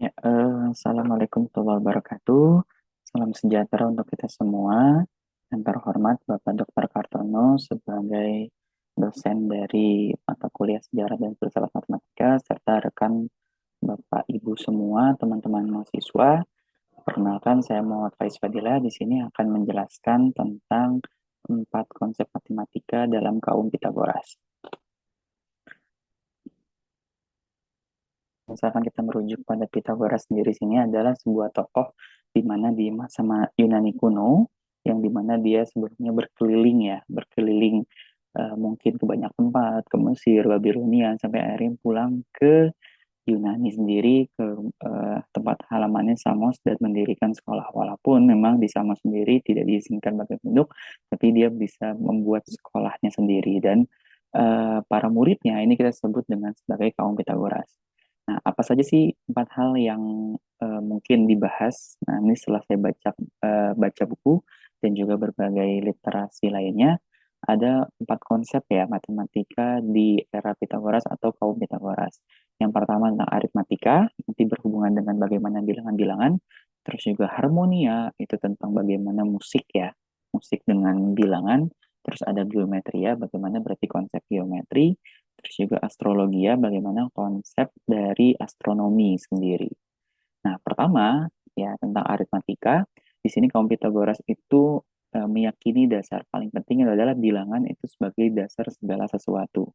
Assalamualaikum warahmatullahi wabarakatuh. Salam sejahtera untuk kita semua. Yang terhormat Bapak Dr. Kartono sebagai dosen dari mata kuliah Sejarah dan Filsafat Matematika, serta rekan Bapak Ibu semua, teman-teman mahasiswa. Perkenalkan, saya Muhammad Faiz Fadila. Di sini akan menjelaskan tentang 4 konsep matematika dalam kaum Pitagoras. Misalkan kita merujuk pada Pitagoras sendiri sini adalah sebuah tokoh di mana di masa Yunani kuno yang di mana dia sebelumnya berkeliling ya, berkeliling mungkin ke banyak tempat, ke Mesir, Babilonia sampai akhirnya pulang ke Yunani sendiri ke tempat halamannya Samos dan mendirikan sekolah. Walaupun memang di Samos sendiri tidak diizinkan bagi penduduk, tapi dia bisa membuat sekolahnya sendiri dan para muridnya ini kita sebut dengan sebagai kaum Pitagoras. Nah, apa saja sih 4 hal yang mungkin dibahas? Nah, ini setelah saya baca buku dan juga berbagai literasi lainnya, ada 4 konsep ya matematika di era Pitagoras atau kaum Pitagoras. Yang pertama tentang aritmatika, nanti berhubungan dengan bagaimana bilangan-bilangan. Terus juga harmonia, itu tentang bagaimana musik ya, musik dengan bilangan. Terus ada geometria, bagaimana berarti konsep geometri. Terus juga astrologi ya, bagaimana konsep dari astronomi sendiri. Nah, pertama ya tentang aritmatika. Di sini kaum Pitagoras itu meyakini dasar paling penting adalah bilangan itu sebagai dasar segala sesuatu.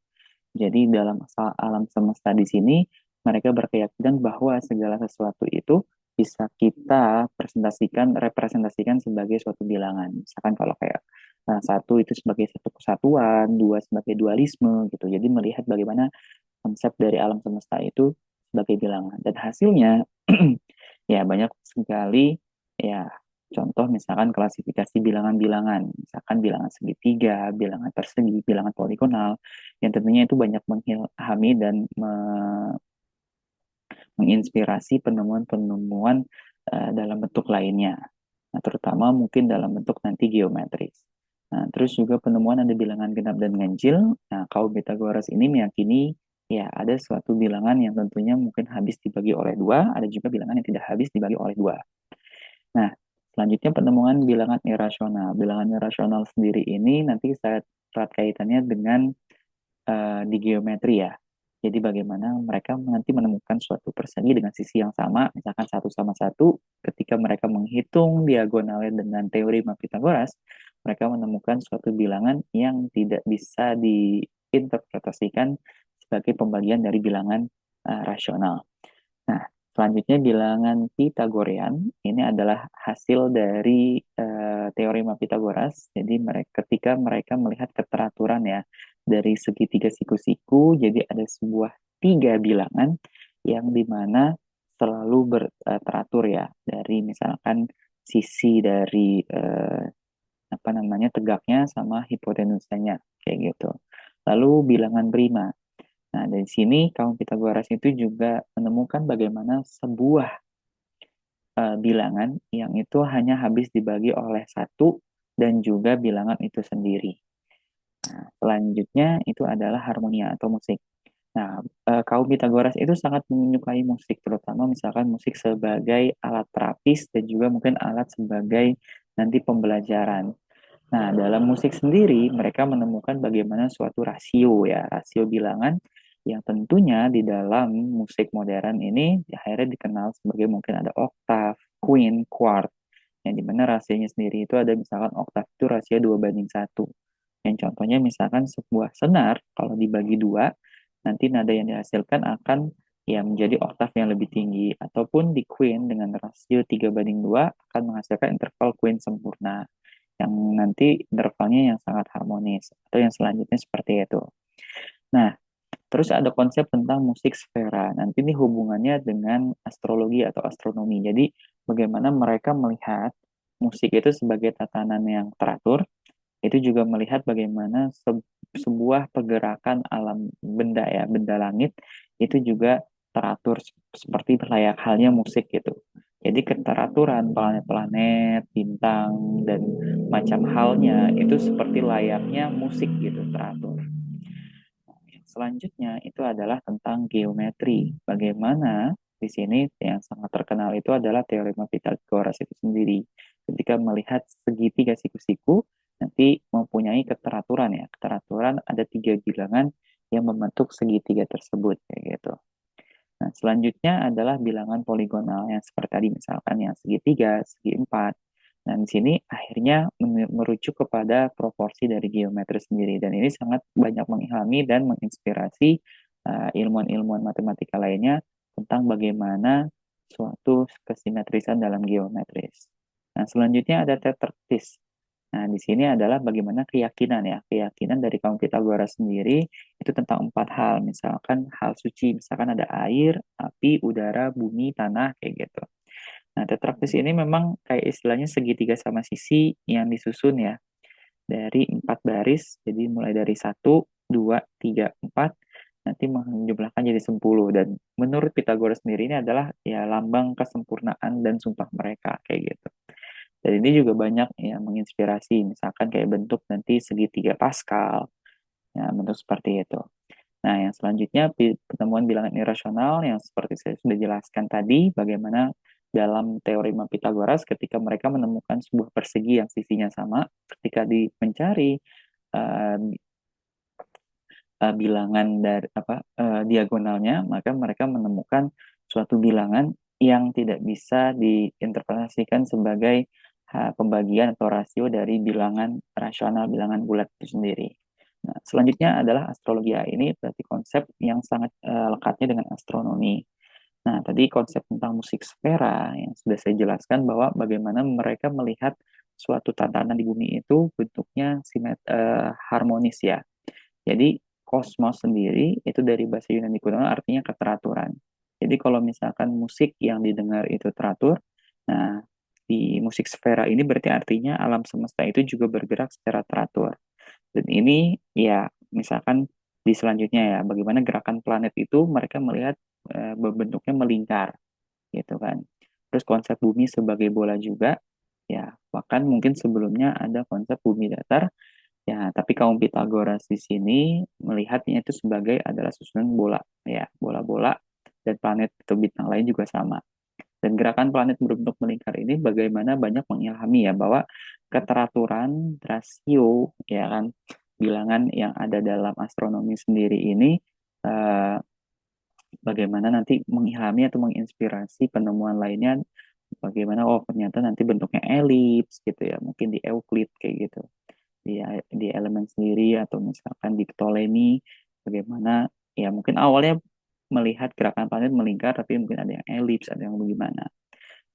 Jadi dalam alam semesta di sini mereka berkeyakinan bahwa segala sesuatu itu bisa kita representasikan sebagai suatu bilangan. Misalkan kalau kayak satu itu sebagai satu kesatuan, dua sebagai dualisme gitu. Jadi melihat bagaimana konsep dari alam semesta itu sebagai bilangan. Dan hasilnya ya banyak sekali ya contoh misalkan klasifikasi bilangan-bilangan, misalkan bilangan segitiga, bilangan persegi, bilangan poligonal, yang tentunya itu banyak mengilhami dan menginspirasi penemuan-penemuan dalam bentuk lainnya. Nah, terutama mungkin dalam bentuk nanti geometris. Nah, terus juga penemuan ada bilangan genap dan ganjil. Nah, kaum Pitagoras ini meyakini ya ada suatu bilangan yang tentunya mungkin habis dibagi oleh dua, ada juga bilangan yang tidak habis dibagi oleh dua. Nah, selanjutnya penemuan bilangan irasional. Bilangan irasional sendiri ini nanti saya erat kaitannya dengan di geometri ya. Jadi bagaimana mereka nanti menemukan suatu persegi dengan sisi yang sama, misalkan satu sama satu, ketika mereka menghitung diagonalnya dengan teorema Pythagoras, mereka menemukan suatu bilangan yang tidak bisa diinterpretasikan sebagai pembagian dari bilangan rasional. Nah, selanjutnya bilangan Pythagorean ini adalah hasil dari teorema Pythagoras. Jadi ketika mereka melihat keteraturan ya dari segitiga siku-siku, jadi ada sebuah 3 bilangan yang dimana selalu teratur ya dari misalkan sisi dari apa namanya tegaknya sama hipotenusanya kayak gitu. Lalu bilangan prima. Nah, dari sini kaum Pitagoras itu juga menemukan bagaimana sebuah bilangan yang itu hanya habis dibagi oleh satu dan juga bilangan itu sendiri. Nah, selanjutnya itu adalah harmonia atau musik. Nah, kaum Pitagoras itu sangat menyukai musik, terutama misalkan musik sebagai alat terapis dan juga mungkin alat sebagai nanti pembelajaran. Nah, dalam musik sendiri, mereka menemukan bagaimana suatu rasio ya, rasio bilangan yang tentunya di dalam musik modern ini akhirnya dikenal sebagai mungkin ada oktav, quint, quart, yang dimana rasionya sendiri itu ada misalkan oktav itu rasio 2:1. Yang contohnya misalkan sebuah senar, kalau dibagi dua, nanti nada yang dihasilkan akan ya menjadi oktav yang lebih tinggi. Ataupun di quint dengan rasio 3:2 akan menghasilkan interval quint sempurna yang nanti intervalnya yang sangat harmonis atau yang selanjutnya seperti itu. Nah, terus ada konsep tentang musik sfera. Nanti ini hubungannya dengan astrologi atau astronomi. Jadi bagaimana mereka melihat musik itu sebagai tatanan yang teratur, itu juga melihat bagaimana sebuah pergerakan alam benda ya, benda langit itu juga teratur seperti layak halnya musik gitu. Jadi keteraturan planet-planet, bintang, dan macam halnya itu seperti layaknya musik gitu, teratur. Selanjutnya itu adalah tentang geometri. Bagaimana di sini yang sangat terkenal itu adalah teorema Pythagoras itu sendiri. Ketika melihat segitiga siku-siku, nanti mempunyai keteraturan ya. Keteraturan ada tiga bilangan yang membentuk segitiga tersebut kayak gitu. Nah, selanjutnya adalah bilangan poligonal yang seperti tadi misalkan yang segitiga, segi empat. Dan di sini akhirnya merujuk kepada proporsi dari geometri sendiri. Dan ini sangat banyak mengilhami dan menginspirasi ilmuwan-ilmuwan matematika lainnya tentang bagaimana suatu kesimetrisan dalam geometris. Nah, selanjutnya ada tetraktis. Nah, di sini adalah bagaimana keyakinan ya. Keyakinan dari kaum Pitagoras sendiri itu tentang empat hal. Misalkan hal suci, misalkan ada air, api, udara, bumi, tanah, kayak gitu. Nah, tetraktis ini memang kayak istilahnya segitiga sama sisi yang disusun ya. Dari empat baris, jadi mulai dari satu, dua, tiga, empat, nanti menjumlahkan jadi 10. Dan menurut Pitagoras sendiri ini adalah ya lambang kesempurnaan dan sumpah mereka, kayak gitu. Dan ini juga banyak yang menginspirasi, misalkan kayak bentuk nanti segitiga Pascal, ya bentuk seperti itu. Nah, yang selanjutnya pertemuan bilangan irasional yang seperti saya sudah jelaskan tadi, bagaimana dalam teorema Pitagoras ketika mereka menemukan sebuah persegi yang sisinya sama, ketika mencari uh, bilangan dari diagonalnya, maka mereka menemukan suatu bilangan yang tidak bisa diinterpretasikan sebagai pembagian atau rasio dari bilangan rasional, bilangan bulat itu sendiri. Nah, selanjutnya adalah astrologi. Ini berarti konsep yang sangat lekatnya dengan astronomi. Nah, tadi konsep tentang musik sfera yang sudah saya jelaskan bahwa bagaimana mereka melihat suatu tatanan di bumi itu bentuknya harmonis ya. Jadi kosmos sendiri itu dari bahasa Yunani kuno artinya keteraturan. Jadi kalau misalkan musik yang didengar itu teratur, nah di musik sfera ini berarti artinya alam semesta itu juga bergerak secara teratur. Dan ini ya misalkan di selanjutnya ya bagaimana gerakan planet itu mereka melihat bentuknya melingkar gitu kan. Terus konsep bumi sebagai bola juga ya bahkan mungkin sebelumnya ada konsep bumi datar. Ya, tapi kaum Pitagoras di sini melihatnya itu sebagai adalah susunan bola, ya, bola-bola dan planet atau bintang lain juga sama. Dan gerakan planet berbentuk melingkar ini bagaimana banyak mengilhami ya bahwa keteraturan rasio ya kan bilangan yang ada dalam astronomi sendiri ini eh, bagaimana nanti mengilhami atau menginspirasi penemuan lainnya bagaimana oh ternyata nanti bentuknya elips gitu ya mungkin di Euclid kayak gitu di elemen sendiri atau misalkan di Ptolemy bagaimana ya mungkin awalnya melihat gerakan planet melingkar tapi mungkin ada yang elips ada yang bagaimana.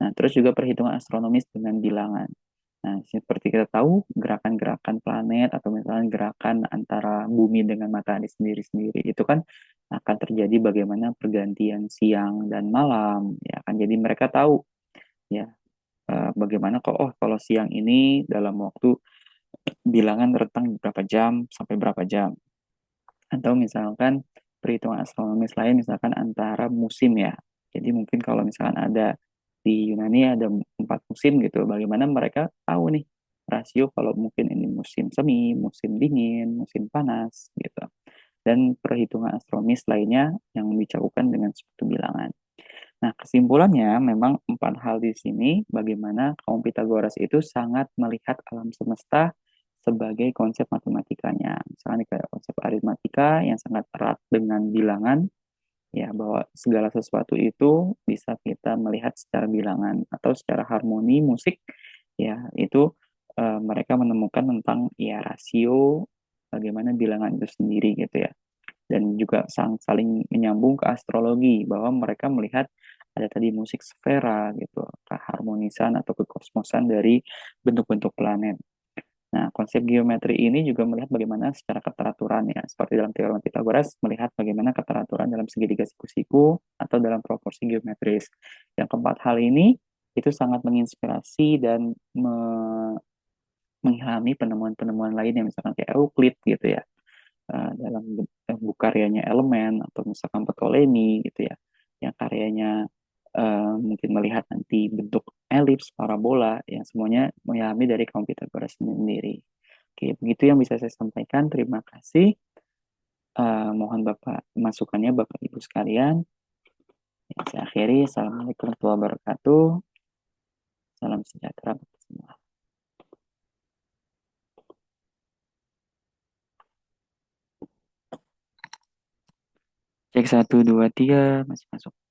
Nah, terus juga perhitungan astronomis dengan bilangan. Nah, seperti kita tahu, gerakan-gerakan planet atau misalnya gerakan antara bumi dengan matahari sendiri-sendiri itu kan akan terjadi bagaimana pergantian siang dan malam, ya kan. Jadi mereka tahu ya bagaimana kok oh kalau siang ini dalam waktu bilangan rentang berapa jam sampai berapa jam. Atau misalkan perhitungan astronomis lain misalkan antara musim ya. Jadi mungkin kalau misalkan ada di Yunani ada 4 musim gitu, bagaimana mereka tahu nih rasio kalau mungkin ini musim semi, musim dingin, musim panas gitu. Dan perhitungan astronomis lainnya yang dicakupan dengan suatu bilangan. Nah, kesimpulannya memang empat hal di sini bagaimana kaum Pitagoras itu sangat melihat alam semesta sebagai konsep matematikanya. Misalnya kayak konsep aritmatika yang sangat erat dengan bilangan, ya bahwa segala sesuatu itu bisa kita melihat secara bilangan atau secara harmoni musik, ya itu mereka menemukan tentang ya rasio bagaimana bilangan itu sendiri gitu ya dan juga saling menyambung ke astrologi bahwa mereka melihat ada tadi musik sfera gitu, keharmonisan atau kekosmosan dari bentuk-bentuk planet. Nah, konsep geometri ini juga melihat bagaimana secara keteraturan ya, seperti dalam teorema Pythagoras melihat bagaimana keteraturan dalam segitiga siku-siku atau dalam proporsi geometris. Yang keempat hal ini itu sangat menginspirasi dan mengilhami penemuan-penemuan lain yang misalkan kayak Euclid gitu ya dalam buku karyanya Elemen atau misalkan Ptolemy gitu ya yang karyanya mungkin melihat nanti bentuk elips parabola yang semuanya mengilhami dari kaum Pythagoras sendiri. Oke, begitu yang bisa saya sampaikan. Terima kasih. Mohon Bapak masukannya Bapak Ibu sekalian. Saya akhiri. Assalamualaikum warahmatullahi wabarakatuh. Salam sejahtera bagi semua. Cek satu, dua, tiga. Masih masuk.